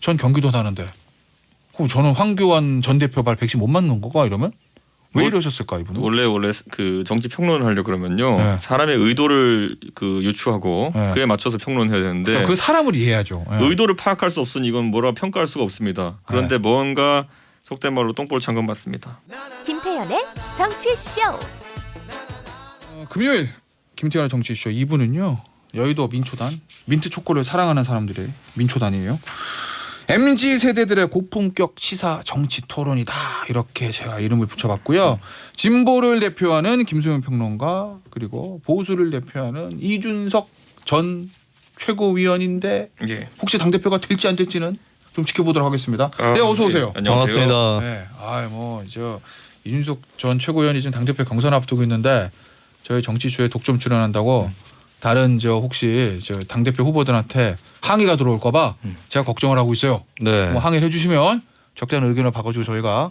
전 경기도 사는데. 그럼 저는 황교안 전 대표 말 백신 못 맞는 거가 이러면 왜 이러셨을까 이분은? 원래 그 정치 평론을 하려 그러면요 네. 사람의 의도를 그 유추하고 네. 그에 맞춰서 평론해야 되는데 그렇죠. 그 사람을 이해해야죠. 네. 의도를 파악할 수 없으니 이건 뭐라 평가할 수가 없습니다. 그런데 뭔가 속된 말로 똥볼 찬 것 같습니다. 김태현의 정치쇼. 금요일 김태현의 정치쇼 2부는요. 여의도 민초단 민트 초코를 사랑하는 사람들의 민초단이에요. MZ 세대들의 고품격 시사 정치 토론이다 이렇게 제가 이름을 붙여봤고요. 진보를 대표하는 김수현 평론가 그리고 보수를 대표하는 이준석 전 최고위원인데 예. 혹시 당 대표가 될지 안 될지는 좀 지켜보도록 하겠습니다. 네, 어서 오세요. 예, 안녕하세요. 반갑습니다. 네, 저 이준석 전 최고위원이 지금 당 대표 경선 앞두고 있는데 저희 정치쇼에 독점 출연한다고 다른 혹시 당 대표 후보들한테 항의가 들어올까봐 제가 걱정을 하고 있어요. 네. 뭐 항의를 해주시면 적잖은 의견을 바꿔주고 저희가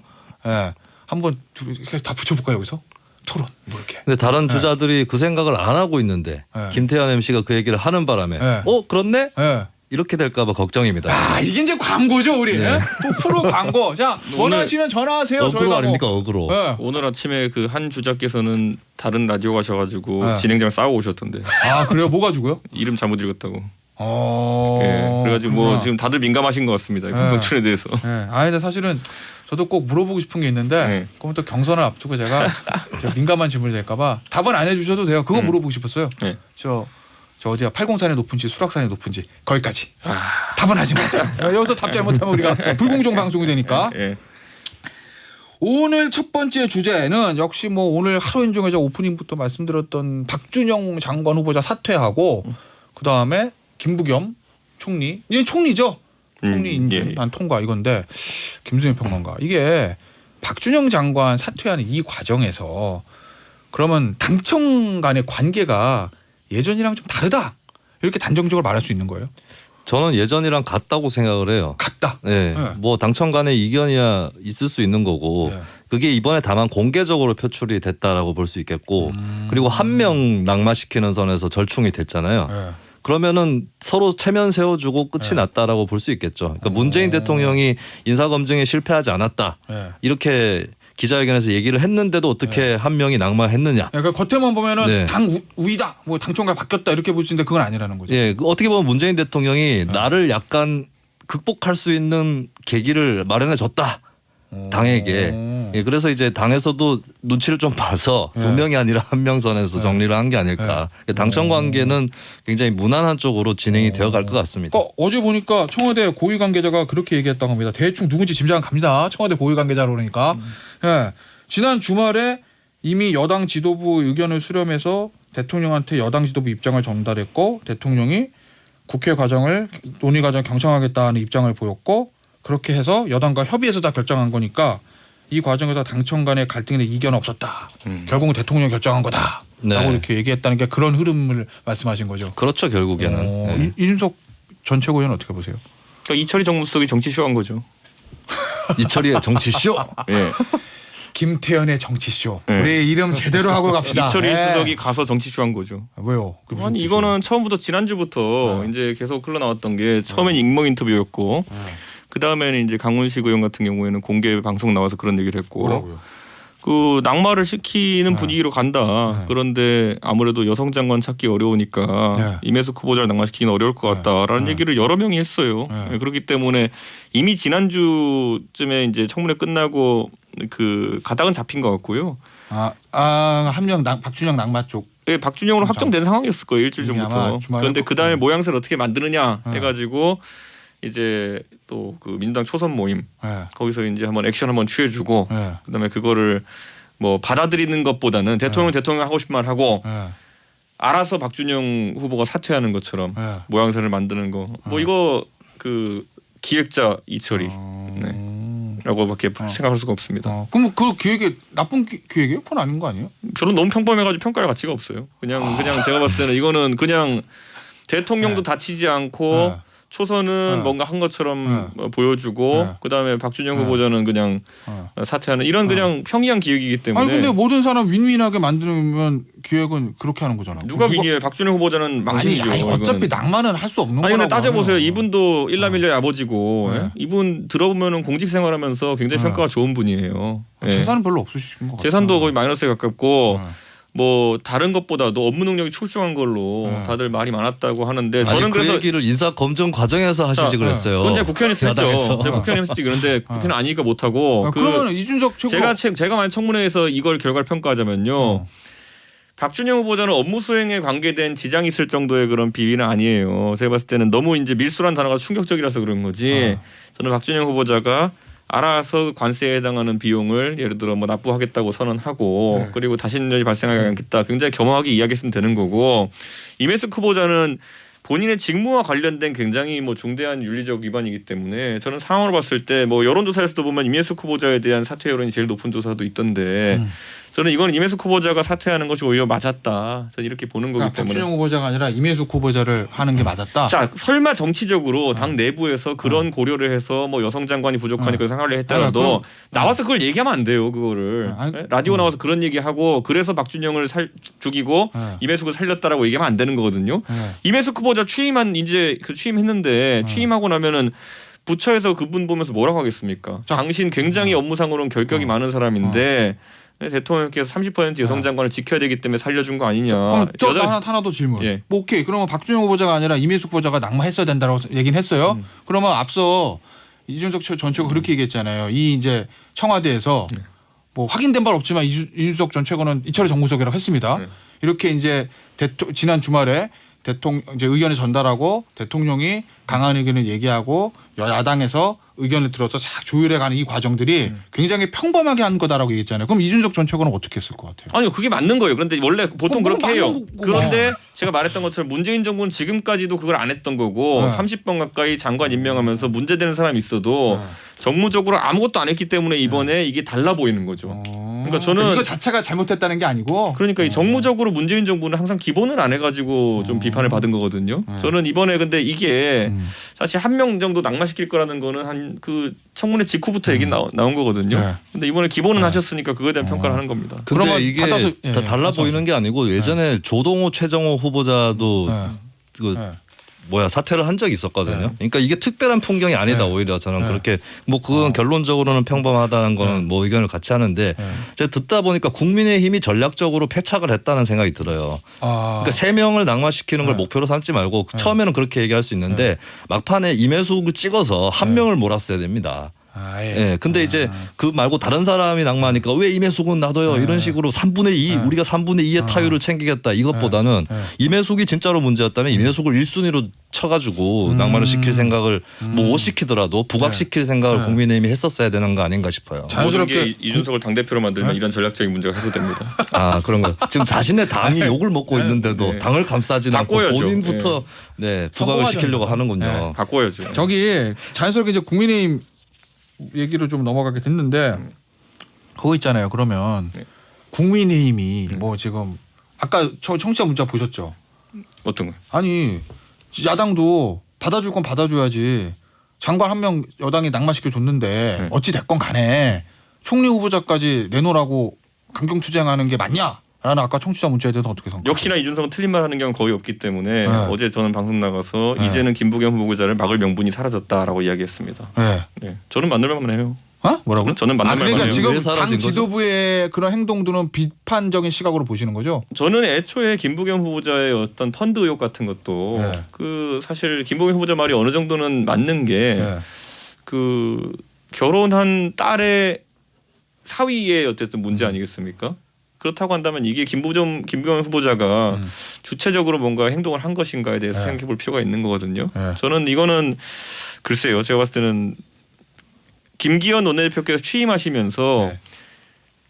한번 이렇게 다 붙여볼까요 여기서 토론 뭐 이렇게. 근데 다른 주자들이 그 생각을 안 하고 있는데 네. 김태현 MC가 그 얘기를 하는 바람에 네. 그렇네? 네. 이렇게 될까봐 걱정입니다. 아 이게 이제 광고죠 우리. 네. 또 프로 광고. 자 원하시면 전화하세요. 어그로 저희가 아닙니까 어그로. 네. 오늘 아침에 그 한 주자께서는 다른 라디오 가셔가지고 네. 진행자랑 싸우고 오셨던데 아 그래요? 뭐 가지고요? 이름 잘못 읽었다고. 어. 예. 그래가지고 뭐 그렇구나. 지금 다들 민감하신 것 같습니다. 공동출에 대해서. 네. 근데 사실은 저도 꼭 물어보고 싶은 게 있는데 네. 그럼 또 경선을 앞두고 제가 민감한 질문이 될까봐 답은 안 해주셔도 돼요. 그거 물어보고 싶었어요. 네. 저 어디야 팔공산이 높은지 수락산이 높은지 거기까지. 아, 답은 하지 마세요. 여기서 답 잘못하면 우리가 불공정 방송이 되니까. 예. 오늘 첫 번째 주제는 역시 뭐 오늘 하루 인중에 오프닝부터 말씀드렸던 박준영 장관 후보자 사퇴하고 그 다음에 김부겸 총리 이제 총리죠. 총리 인준 예. 난 통과 이건데 김수현 평론가 이게 박준영 장관 사퇴하는 이 과정에서 그러면 당청 간의 관계가 예전이랑 좀 다르다 이렇게 단정적으로 말할 수 있는 거예요? 저는 예전이랑 같다고 생각을 해요. 같다. 네. 네. 뭐 당청 간의 이견이야 있을 수 있는 거고 네. 그게 이번에 다만 공개적으로 표출이 됐다라고 볼 수 있겠고 그리고 한 명 낙마시키는 선에서 절충이 됐잖아요. 네. 그러면은 서로 체면 세워주고 끝이 네. 났다라고 볼 수 있겠죠. 그러니까 문재인 대통령이 인사검증에 실패하지 않았다. 네. 이렇게 기자회견에서 얘기를 했는데도 어떻게 한 명이 낙마했느냐. 그러니까 겉에만 보면은 네. 당 우위다, 뭐 당청가 바뀌었다 이렇게 볼 수 있는데 그건 아니라는 거죠. 예, 어떻게 보면 문재인 대통령이 나를 약간 극복할 수 있는 계기를 마련해 줬다. 당에게. 예, 그래서 이제 당에서도 눈치를 좀 봐서 두 명이 아니라 한 명 선에서 정리를 한 게 아닐까. 당청 관계는 굉장히 무난한 쪽으로 진행이 되어갈 것 같습니다. 어제 보니까 청와대 고위 관계자가 그렇게 얘기했다고 합니다. 대충 누군지 짐작은 갑니다. 청와대 고위 관계자로 그러니까. 예. 지난 주말에 이미 여당 지도부 의견을 수렴해서 대통령한테 여당 지도부 입장을 전달했고 대통령이 국회 과정을 논의 과정 경청하겠다는 입장을 보였고 그렇게 해서 여당과 협의해서 다 결정한 거니까 이 과정에서 당청 간의 갈등에 이견 없었다. 결국은 대통령이 결정한 거다. 네. 라고 이렇게 얘기했다는 게 그런 흐름을 말씀하신 거죠. 그렇죠, 결국에는. 네. 이준석 전 최고위원 어떻게 보세요? 그러니까 이철희 정무수석이 정치쇼한 거죠. 이철이의 정치쇼. 예. 김태현의 정치쇼. 네. 우리 이름 제대로 하고 갑시다. 이철희 예. 수석이 가서 정치쇼한 거죠. 왜요? 그게 무슨 아니 뜻이에요? 이거는 처음부터 지난주부터 이제 계속 흘러나왔던 게 처음엔 익명 인터뷰였고 그 다음에는 이제 강훈식 의원 같은 경우에는 공개 방송 나와서 그런 얘기를 했고 뭐라고요? 그 낙마를 시키는 네. 분위기로 간다. 네. 그런데 아무래도 여성 장관 찾기 어려우니까 네. 임혜숙 후보자를 낙마시키기는 어려울 것 같다라는 네. 얘기를 여러 명이 했어요. 네. 그렇기 때문에 이미 지난주쯤에 이제 청문회 끝나고 그 가닥은 잡힌 것 같고요. 한 명 박준영 낙마 쪽. 예, 박준영으로 확정된 상황이었을 거예요 일주일 이미 아마 전부터. 주말에 그런데 그 다음에 네. 모양새를 어떻게 만드느냐 네. 해가지고 이제 또 그 민주당 초선 모임 예. 거기서 이제 한번 액션 한번 취해주고 예. 그다음에 그거를 뭐 받아들이는 것보다는 대통령 대통령 하고 싶은 말 하고 예. 알아서 박준영 후보가 사퇴하는 것처럼 예. 모양새를 만드는 거. 뭐 이거 그 기획자 이철이 라고밖에 생각할 수가 없습니다. 그럼 그 기획이 나쁜 기획이에요? 그건 아닌 거 아니에요? 저는 너무 평범해가지고 평가할 가치가 없어요. 그냥 제가 봤을 때는 이거는 그냥 대통령도 네. 다치지 않고 초선은 네. 뭔가 한 것처럼 보여주고 네. 그다음에 박준영 네. 후보자는 그냥 사퇴하는 이런 그냥 평이한 기획이기 때문에. 아니 근데 모든 사람 윈윈하게 만들면 기획은 그렇게 하는 거잖아. 누가 윈이에요? 박준영 후보자는 망신이죠. 아니 어차피 이거는. 낭만은 할 수 없는 거라고. 아니 근데 따져보세요. 하면. 이분도 일남일녀의 아버지고 네. 예? 이분 들어보면은 공직생활하면서 굉장히 네. 평가가 좋은 분이에요. 예. 재산은 별로 없으신 것 같아요. 재산도 거의 마이너스에 가깝고 네. 뭐 다른 것보다도 업무 능력이 출중한 걸로 네. 다들 말이 많았다고 하는데 아니, 저는 그 그래서 얘기를 인사 검증 과정에서 하시지 자, 그랬어요. 그건 제가 국회의원에서 했죠. 야당에서. 제가 국회의원에서 했지. 그런데 국회는 아니니까 못 하고 그러면 이준석 최고 제가 만약 청문회에서 이걸 결과를 평가하자면요. 박준영 후보자는 업무 수행에 관계된 지장이 있을 정도의 그런 비위는 아니에요. 제가 봤을 때는 너무 이제 밀수란 단어가 충격적이라서 그런 거지. 저는 박준영 후보자가 알아서 관세에 해당하는 비용을 예를 들어 뭐 납부하겠다고 선언하고 네. 그리고 다시는 일이 발생하지 않겠다. 굉장히 겸허하게 이야기했으면 되는 거고 이메스 후보자는 본인의 직무와 관련된 굉장히 뭐 중대한 윤리적 위반이기 때문에 저는 상황으로 봤을 때 뭐 여론조사에서도 보면 이메스 후보자에 대한 사퇴 여론이 제일 높은 조사도 있던데 저는 이건 이메스 후보자가 사퇴하는 것이 오히려 맞았다. 저는 이렇게 보는 거기 그러니까 때문에. 박준영 후보자가 아니라 임혜숙 후보자를 하는 게 맞았다. 자 설마 정치적으로 당 내부에서 그런 고려를 해서 뭐 여성 장관이 부족하니까 상하려 했더라도 그럼- 나와서 그걸 얘기하면 안 돼요 그거를. 아니, 예? 라디오 나와서 그런 얘기하고 그래서 박준영을 죽이고 네. 임혜숙을 살렸다라고 얘기하면 안 되는 거거든요. 네. 임혜숙 후보자 취임한 이제 그 취임했는데 취임하고 나면은 부처에서 그분 보면서 뭐라고 하겠습니까? 자, 당신 굉장히 업무상으로는 결격이 많은 사람인데 대통령께서 30% 여성 네. 장관을 지켜야 되기 때문에 살려준 거 아니냐. 그럼 저 하나 더 질문. 예. 뭐 오케이. 그러면 박준영 후보자가 아니라 임혜숙 후보자가 낙마했어야 된다고 얘기는 했어요. 그러면 앞서 이준석 전 최고 그렇게 얘기했잖아요. 이 이제 청와대에서 뭐 확인된 바 없지만 이준석 전 최고는 이철의 정무석이라고 했습니다. 네. 이렇게 이제 지난 주말에 대통령 이제 의견을 전달하고 대통령이 강한 의견을 얘기하고 야당에서 의견을 들어서 쫙 조율해가는 이 과정들이 굉장히 평범하게 한 거다라고 얘기했잖아요. 그럼 이준석 전 최고는 어떻게 했을 것 같아요? 아니요 그게 맞는 거예요. 그런데 원래 보통 그건 그렇게 해요. 맞는 거고. 그런데 제가 말했던 것처럼 문재인 정부는 지금까지도 그걸 안 했던 거고 네. 30번 가까이 장관 임명하면서 문제되는 사람이 있어도 정무적으로 아무것도 안 했기 때문에 이번에 이게 달라 보이는 거죠. 그러니까 저는 이거 자체가 잘못했다는 게 아니고 그러니까 이 정무적으로 문재인 정부는 항상 기본을 안 해가지고 좀 비판을 받은 거거든요. 저는 이번에 근데 이게 사실 한 명 정도 낙마시킬 거라는 거는 한 그 청문회 직후부터 얘기 나온 거거든요. 네. 근데 이번에 기본은 하셨으니까 그거에 대한 평가를 하는 겁니다. 근데 그러면 이게 받아서- 예, 다 달라 말씀하세요. 보이는 게 아니고 예전에 조동호 최정호 후보자도 네. 그 네. 사퇴를 한 적이 있었거든요. 네. 그러니까 이게 특별한 풍경이 아니다. 네. 오히려 저는 네. 그렇게 뭐 그건 결론적으로는 평범하다는 거는 뭐 의견을 같이 하는데 제가 듣다 보니까 국민의힘이 전략적으로 패착을 했다는 생각이 들어요. 아, 그러니까 3명을 낙마시키는 걸 네. 목표로 삼지 말고 처음에는 그렇게 얘기할 수 있는데 막판에 임혜숙을 찍어서 한 명을 몰았어야 됩니다. 아, 예. 예. 근데 이제 그 말고 다른 사람이 낙마하니까 왜 임혜숙은 놔둬요? 이런 식으로 3분의 2 우리가 3분의 2의 타율을 챙기겠다. 이것보다는 임혜숙이 진짜로 문제였다면 임혜숙을 1순위로 쳐가지고 낙마를 시킬 생각을 뭐 못 시키더라도 부각시킬 생각을 국민의힘이 했었어야 되는 거 아닌가 싶어요. 모든 게 자연스럽게 이준석을 당 대표로 만들면 이런 전략적인 문제가 해소됩니다. 아 그런 거. 지금 자신의 당이 욕을 먹고 있는데도 네. 당을 감싸지는 않고 바꿔야죠. 본인부터 네, 부각을 성공하지 시키려고 않는다. 하는군요. 네. 바꿔야죠. 저기 자연스럽게 이제 국민의힘 얘기로 좀 넘어가게 됐는데 그거 있잖아요. 그러면 네. 국민의힘이 뭐 지금 아까 청취자 문자 보셨죠? 어떤 거요? 아니 야당도 받아줄 건 받아줘야지. 장관 한 명 여당이 낙마시켜 줬는데 어찌 됐건 간에 총리 후보자까지 내놓으라고 강경 추쟁하는 게 맞냐? 라는 아까 청취자 문자에 대해서 어떻게 생각하세요? 역시나 이준석은 틀린 말 하는 경우는 거의 없기 때문에 네. 어제 저는 방송 나가서 네. 이제는 김부겸 후보자를 막을 명분이 사라졌다라고 이야기했습니다. 네. 네. 저는 맞는 말만 해요. 어? 뭐라고? 저는 맞는 말만 그러니까 해요. 지금 왜 사라진 당 거죠? 지도부의 그런 행동들은 비판적인 시각으로 보시는 거죠? 저는 애초에 김부겸 후보자의 어떤 펀드 의혹 같은 것도 네. 그 사실 김부겸 후보자 말이 어느 정도는 맞는 게 네. 그 결혼한 딸의 사위의 어쨌든 문제 아니겠습니까? 그렇다고 한다면 이게 김부겸 후보자가 주체적으로 뭔가 행동을 한 것인가에 대해서 네. 생각해볼 필요가 있는 거거든요. 네. 저는 이거는 글쎄요. 제가 봤을 때는 김기현 원내대표께서 취임하시면서 네.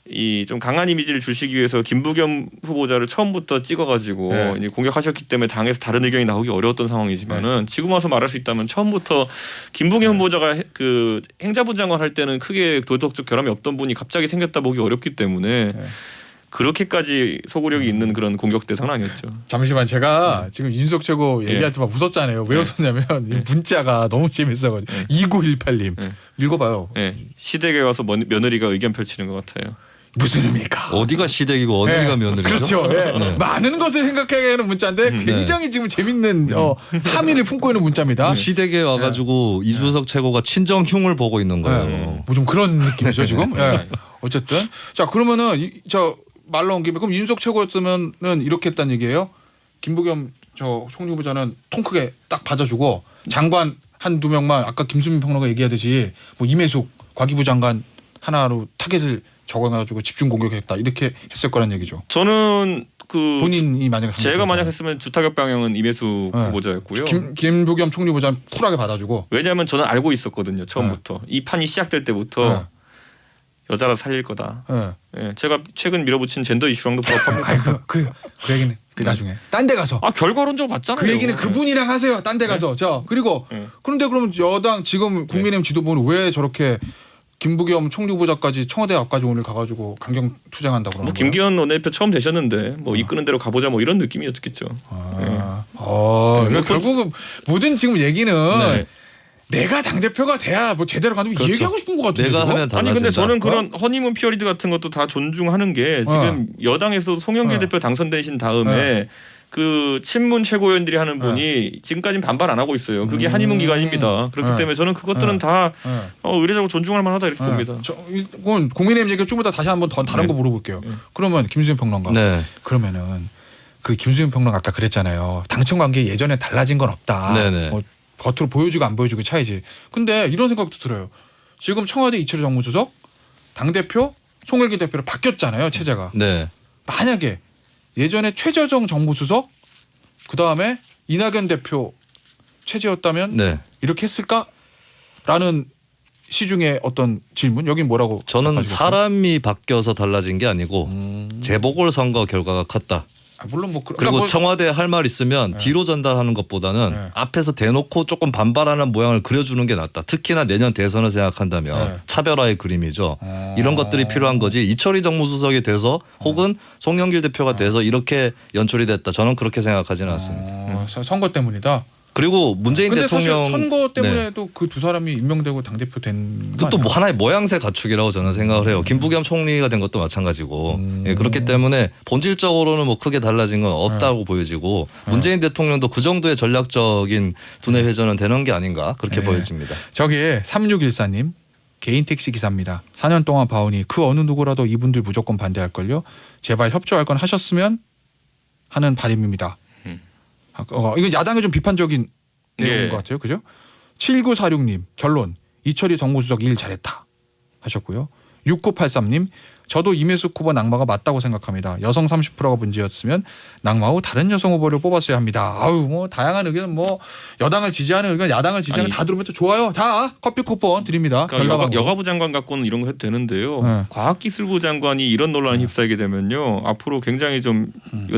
이 좀 강한 이미지를 주시기 위해서 김부겸 후보자를 처음부터 찍어가지고 네. 이제 공격하셨기 때문에 당에서 다른 의견이 나오기 어려웠던 상황이지만은 지금 와서 말할 수 있다면 처음부터 김부겸 후보자가 그 행자부 장관 할 때는 크게 도덕적 결함이 없던 분이 갑자기 생겼다 보기 어렵기 때문에 그렇게까지 소구력이 있는 그런 공격 대상은 아니었죠. 잠시만 제가 지금 윤석 최고 얘기할 때 막 웃었잖아요. 왜 웃었냐면 이 문자가 너무 재밌어가지고 2918님 읽어봐요. 예. 시댁에 와서 며느리가 의견 펼치는 것 같아요. 무슨 의미일까? 어디가 시댁이고 어디가 며느리죠? 그렇죠. 예. 네. 많은 것을 생각하게 하는 문자인데 굉장히 지금 재밌는 함의를 품고 있는 문자입니다. 지금 시댁에 와가지고 이준석 최고가 친정 흉을 보고 있는 거예요. 뭐 좀 그런 느낌이죠 지금. 예. 어쨌든 자 그러면은 저 말 나온 김에 그럼 윤석 최고였으면은 이렇게 했단 얘기예요. 김부겸 저 총리부자는 통 크게 딱 받아주고 장관 한두 명만 아까 김수민 평론가 얘기하듯이 뭐 임혜숙 과기부 장관 하나로 타겟을 적어가지고 집중 공격했다 이렇게 했을 거란 얘기죠. 저는 그 본인이 만약 제가 만약 했으면 주타격 방향은 임혜숙 후보자였고요. 김부겸 총리부자는 쿨하게 받아주고. 왜냐하면 저는 알고 있었거든요. 처음부터 이 판이 시작될 때부터 여자라 살릴 거다. 예, 제가 최근 밀어붙인 젠더 이슈랑도 부합합니다. 그 얘기는 나중에 딴 데 가서. 결과론적으로 봤잖아요. 그 얘기는 그분이랑 하세요. 딴 데 가서. 자 그리고 그런데 그럼 여당 지금 국민의힘 지도부는 왜 저렇게 김부겸 총리 후보자까지 청와대 앞까지 오늘 가가지고 강경 투쟁한다고 그러는 뭐 거예요? 김기현 원내대표 처음 되셨는데 뭐 이끄는 대로 가보자 뭐 이런 느낌이었겠죠. 그러니까 결국은 모든 지금 얘기는 네. 내가 당 대표가 돼야 뭐 제대로 가는 거 얘기하고 싶은 것 같은데. 내가 저거? 하면 달라진다. 아니 근데 저는 그런 허니문 피어리드 같은 것도 다 존중하는 게 지금 여당에서 송영길 대표 당선되신 다음에 그 친문 최고위원들이 하는 분이 지금까지는 반발 안 하고 있어요. 그게 한의문 기간입니다. 그렇기 때문에 저는 그것들은 다 의례적으로 존중할 만하다 이렇게 봅니다. 이건 국민의힘 얘기 좀 이따 다시 한번 더 다른 거 물어볼게요. 그러면 김수현 평론가. 네. 그러면은 그 김수현 평론가 아까 그랬잖아요. 당청 관계 예전에 달라진 건 없다. 네네. 뭐 겉으로 보여주고 안 보여주고 차이지. 근데 이런 생각도 들어요. 지금 청와대 이철우 정무수석 당대표 송영길 대표로 바뀌었잖아요. 체제가. 네. 만약에 예전에 최재정 정무수석 그다음에 이낙연 대표 체제였다면 네. 이렇게 했을까라는 시중에 어떤 질문 여긴 뭐라고 저는 답하시겠어요? 사람이 바뀌어서 달라진 게 아니고 재보궐선거 결과가 컸다. 물론 뭐 그리고 뭐, 청와대에 할 말 있으면 뒤로 전달하는 것보다는 앞에서 대놓고 조금 반발하는 모양을 그려주는 게 낫다. 특히나 내년 대선을 생각한다면 차별화의 그림이죠. 이런 것들이 필요한 거지. 이철희 정무수석이 돼서 혹은 송영길 대표가 돼서 이렇게 연출이 됐다. 저는 그렇게 생각하지는 않습니다. 선거 때문이다. 그리고 문재인 근데 대통령 사실 선거 때문에도 그 두 사람이 임명되고 당 대표 된 그것도 뭐 하나의 모양새 가축이라고 저는 생각을 해요. 김부겸 총리가 된 것도 마찬가지고 예, 그렇기 때문에 본질적으로는 뭐 크게 달라진 건 없다고 보여지고 문재인 대통령도 그 정도의 전략적인 두뇌 회전은 되는 게 아닌가 그렇게 보여집니다. 저기 3614님 개인 택시 기사입니다. 4년 동안 봐오니 그 어느 누구라도 이분들 무조건 반대할걸요. 제발 협조할 건 하셨으면 하는 바람입니다. 이건 야당의 좀 비판적인 내용인 것 같아요. 그죠? 7946님 결론 이철희 정무수석 일 잘했다 하셨고요. 6983님 저도 임혜숙 후보 낙마가 맞다고 생각합니다. 여성 30%가 문제였으면 낙마 후 다른 여성 후보를 뽑았어야 합니다. 아유 뭐 다양한 의견 뭐 여당을 지지하는 의견 야당을 지지하는 다 들으면 또 좋아요. 다 커피 쿠폰 드립니다. 그러니까 여가부 장관 갖고는 이런 거 해도 되는데요. 과학기술부 장관이 이런 논란에 휩싸이게 되면요. 앞으로 굉장히 좀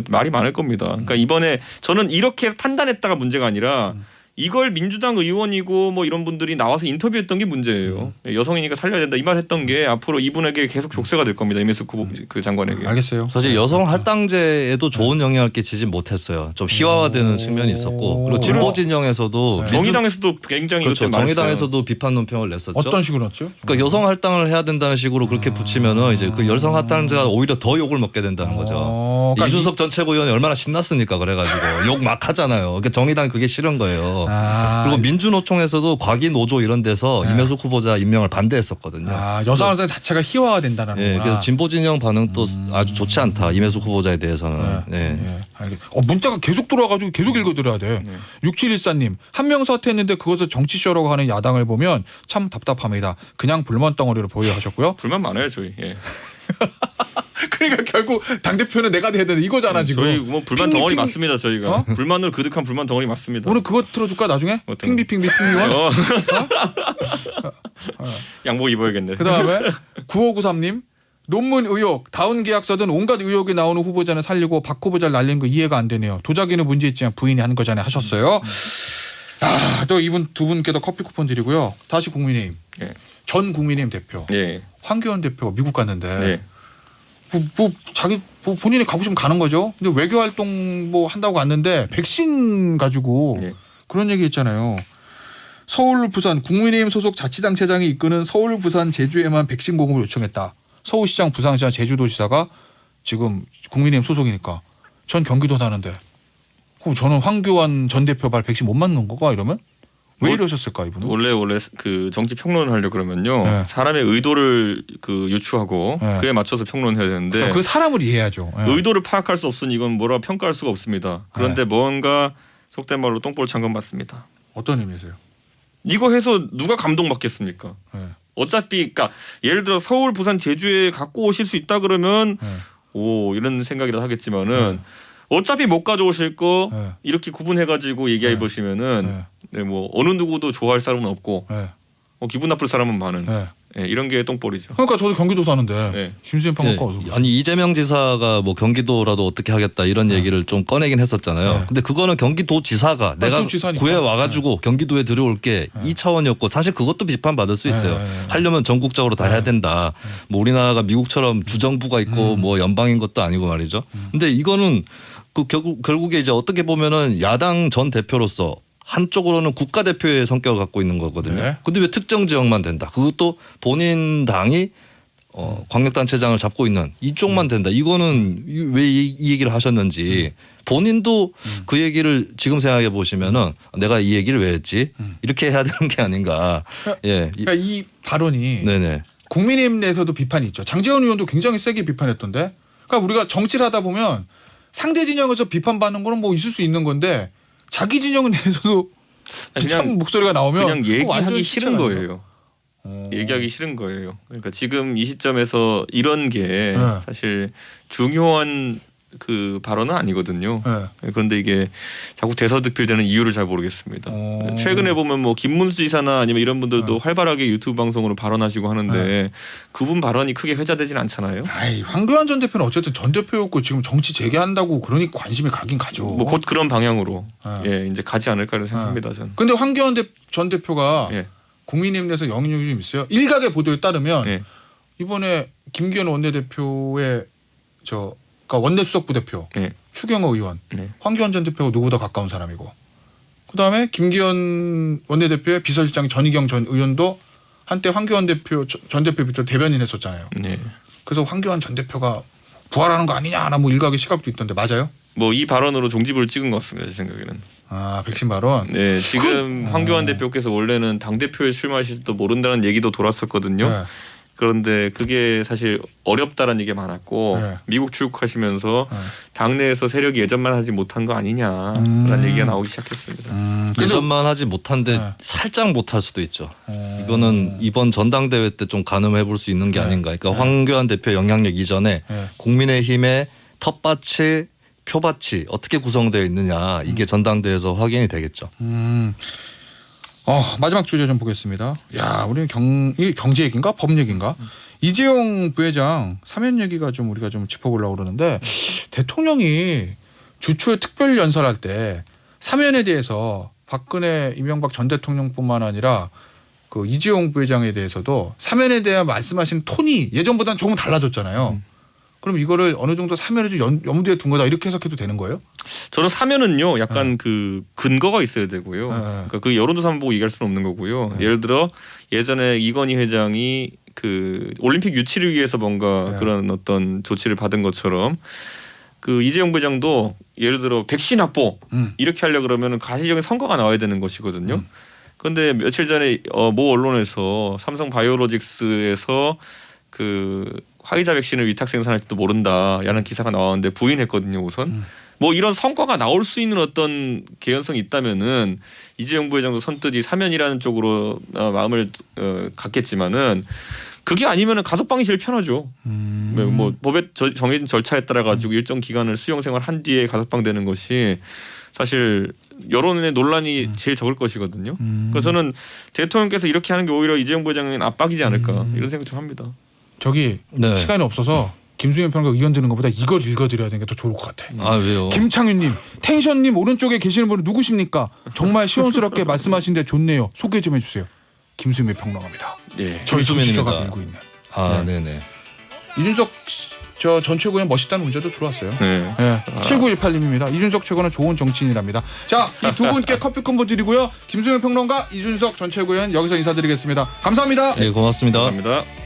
말이 많을 겁니다. 그러니까 이번에 저는 이렇게 판단했다가 문제가 아니라 이걸 민주당 의원이고 뭐 이런 분들이 나와서 인터뷰했던 게 문제예요. 여성이니까 살려야 된다 이 말 했던 게 앞으로 이분에게 계속 족쇄가 될 겁니다. 임혜숙 그 장관에게. 알겠어요. 사실 여성 할당제에도 좋은 영향을 끼치진 못했어요. 좀 희화화되는 측면이 있었고 그리고 진보 진영에서도 정의당에서도 굉장히 그렇죠. 이것 때문에 정의당에서도 비판 논평을 냈었죠. 어떤 식으로 했죠? 그러니까 여성 할당을 해야 된다는 식으로 그렇게 붙이면은 이제 그 여성 할당제가 오히려 더 욕을 먹게 된다는 거죠. 그러니까 이준석 전 최고위원이 얼마나 신났으니까 그래가지고 욕 막 하잖아요. 그러니까 정의당 그게 싫은 거예요. 그리고 민주노총에서도 과기 노조 이런 데서 임혜숙 후보자 임명을 반대했었거든요. 여성 할당 자체가 희화화 된다는 거구나. 그래서 진보 진영 반응도 아주 좋지 않다. 임혜숙 후보자에 대해서는. 문자가 계속 들어와가지고 계속 읽어드려야 돼. 6714님 한 명 사퇴했는데 그것을 정치쇼라고 하는 야당을 보면 참 답답합니다. 그냥 불만 덩어리로 보여 하셨고요. 불만 많아요 저희. 그러니까 결국 당 대표는 내가 돼야 되는 이거잖아 지금. 저희 뭐 불만 덩어리 맞습니다 저희가. 불만으로 그득한 불만 덩어리 맞습니다. 오늘 그거 틀어줄까 나중에? 핑비원. 양복 입어야겠네. 그다음에 9593님 논문 의혹, 다운 계약서 등 온갖 의혹이 나오는 후보자는 살리고 박 후보자를 날리는 거 이해가 안 되네요. 도자기는 문제 있지만 부인이 한 거잖아요 하셨어요. 또 이분 두 분께도 커피 쿠폰 드리고요. 다시 국민의힘 전 국민의힘 대표 황교안 대표가 미국 갔는데 자기 본인이 가고 싶으면 가는 거죠. 근데 외교 활동 뭐 한다고 갔는데 백신 가지고 예. 그런 얘기 했잖아요. 서울, 부산 국민의힘 소속 자치단체장이 이끄는 서울, 부산, 제주에만 백신 공급을 요청했다. 서울시장, 부산시장, 제주도지사가 지금 국민의힘 소속이니까 전 경기도 사는데 그럼 저는 황교안 전 대표 발 백신 못 맞는 거가 이러면 왜 이러셨을까 이분은? 원래 그 정치 평론을 하려 그러면요 네. 사람의 의도를 그 유추하고 네. 그에 맞춰서 평론해야 되는데 그렇죠. 그 사람을 이해해야죠. 예. 의도를 파악할 수 없으니 이건 뭐라 평가할 수가 없습니다. 그런데 뭔가 속된 말로 똥볼 찬 건 맞습니다. 어떤 의미세요? 이거 해서 누가 감동받겠습니까? 예. 어차피 그러니까 예를 들어 서울, 부산, 제주에 갖고 오실 수 있다 그러면 예. 오 이런 생각이라 하겠지만은 어차피 못 가져오실 거 예. 이렇게 구분해가지고 얘기해 네. 보시면은 네, 뭐 어느 누구도 좋아할 사람은 없고 예. 기분 나쁠 사람은 많은 예. 예, 이런 게 똥볼이죠. 그러니까 저도 경기도 사는데 네. 김수현 평론가 예, 아니 이재명 지사가 뭐 경기도라도 어떻게 하겠다 이런 얘기를 좀 꺼내긴 했었잖아요. 네. 근데 그거는 경기도지사가 내가 도지사니까. 구해 와가지고 경기도에 들여올게 이 차원이었고 사실 그것도 비판받을 수 있어요. 하려면 전국적으로 다 해야 된다. 뭐 우리나라가 미국처럼 주정부가 있고 뭐 연방인 것도 아니고 말이죠. 근데 이거는 그 결국에 이제 어떻게 보면은 야당 전 대표로서 한쪽으로는 국가대표의 성격을 갖고 있는 거거든요. 네. 근데 왜 특정 지역만 된다? 그것도 본인 당이 광역단체장을 잡고 있는 이쪽만 된다. 이거는 왜 이 얘기를 하셨는지 본인도 그 얘기를 지금 생각해 보시면은 내가 이 얘기를 왜 했지? 이렇게 해야 되는 게 아닌가. 예. 그러니까 이 발언이 네네. 국민의힘 내에서도 비판이 있죠. 장제원 의원도 굉장히 세게 비판했던데. 그러니까 우리가 정치를 하다 보면 상대 진영에서 비판받는 거는 뭐 있을 수 있는 건데 자기 진영 내에서도 비판 목소리가 나오면 그냥 그거 완전히 얘기하기 싫은 싫잖아요. 거예요. 얘기하기 싫은 거예요. 그러니까 지금 이 시점에서 이런 게 네. 사실 중요한 그 발언은 아니거든요. 네. 그런데 이게 자꾸 대서득필되는 이유를 잘 모르겠습니다. 최근에 보면 뭐 김문수 지사나 아니면 이런 분들도 활발하게 유튜브 방송으로 발언하시고 하는데 그분 발언이 크게 회자되진 않잖아요. 아이, 황교안 전 대표는 어쨌든 전 대표였고 지금 정치 재개한다고 그러니까 관심이 가긴 가죠. 뭐 곧 그런 방향으로 네. 예, 이제 가지 않을까 생각합니다. 저는. 근데 황교안 전 대표가 예. 국민의힘 내에서 영향력이 좀 있어요. 일각의 보도에 따르면 예. 이번에 김기현 원내대표의 그러니까 원내수석부 대표 예. 추경호 의원, 네. 황교안 전 대표가 누구보다 가까운 사람이고, 그다음에 김기현 원내대표의 비서실장 전희경 전 의원도 한때 황교안 전 대표 밑에 대변인 했었잖아요. 네. 그래서 황교안 전 대표가 부활하는 거 아니냐나 뭐 일각의 시각도 있던데 맞아요? 뭐 이 발언으로 종지부를 찍은 것 같습니다. 제 생각에는. 아, 백신 발언. 네, 지금 황교안 대표께서 원래는 당 대표에 출마하실지도 모른다는 얘기도 돌았었거든요. 네. 그런데 그게 사실 어렵다라는 얘기가 많았고 네. 미국 출국하시면서 네. 당내에서 세력이 예전만 하지 못한 거 아니냐라는 얘기가 나오기 시작했습니다. 근데- 예전만 하지 못한데 네. 살짝 못할 수도 있죠. 이거는 이번 전당대회 때 좀 가늠해 볼 수 있는 게 네. 아닌가. 그러니까 황교안 대표 영향력 이전에 네. 국민의힘의 텃밭이 표밭이 어떻게 구성되어 있느냐 이게 전당대회에서 확인이 되겠죠. 마지막 주제 좀 보겠습니다. 야, 우리는 이게 경제 얘기인가 법 얘기인가? 이재용 부회장 사면 얘기가 좀 우리가 좀 짚어보려고 그러는데 대통령이 주초에 특별 연설할 때 사면에 대해서 박근혜, 이명박 전 대통령뿐만 아니라 그 이재용 부회장에 대해서도 사면에 대한 말씀하신 톤이 예전보다는 조금 달라졌잖아요. 그럼 이거를 어느 정도 사면을 좀 염두에 둔 거다 이렇게 해석해도 되는 거예요? 저는 사면은요 약간 그 근거가 있어야 되고요. 네. 그러니까 그 여론조사만 보고 얘기할 수는 없는 거고요. 예를 들어 예전에 이건희 회장이 그 올림픽 유치를 위해서 뭔가 네. 그런 어떤 조치를 받은 것처럼 그 이재용 부회장도 예를 들어 백신 확보 이렇게 하려 그러면 가시적인 성과가 나와야 되는 것이거든요. 그런데 며칠 전에 모 언론에서 삼성 바이오로직스에서 그 화이자 백신을 위탁 생산할지도 모른다라는 기사가 나왔는데 부인했거든요. 우선 뭐 이런 성과가 나올 수 있는 어떤 개연성이 있다면은 이재용 부회장도 선뜻 이 사면이라는 쪽으로 마음을 갖겠지만은 그게 아니면은 가석방이 제일 편하죠. 뭐 법에 정해진 절차에 따라 가지고 일정 기간을 수용 생활한 뒤에 가석방되는 것이 사실 여론의 논란이 제일 적을 것이거든요. 그래서 저는 대통령께서 이렇게 하는 게 오히려 이재용 부회장은 압박이지 않을까 이런 생각 좀 합니다. 저기 네. 시간이 없어서 김수현 평론가 의견 드는 것보다 이걸 읽어드려야 되는 게 더 좋을 것 같아. 아 왜요? 김창윤님, 텐션님 오른쪽에 계시는 분은 누구십니까? 정말 시원스럽게 말씀하시는데 좋네요. 소개 좀 해주세요. 김수현 평론가입니다. 네. 저희 김수민입니다. 정치자가 밀고 있는. 아 네. 네네. 이준석 저 전 최고위원 멋있다는 문자도 들어왔어요. 네. 예, 7918님입니다. 이준석 최고는 좋은 정치인이랍니다. 자, 이 두 분께 커피 콤보 드리고요. 김수영 평론가, 이준석 전 최고위원 여기서 인사드리겠습니다. 감사합니다. 네, 고맙습니다. 감사합니다.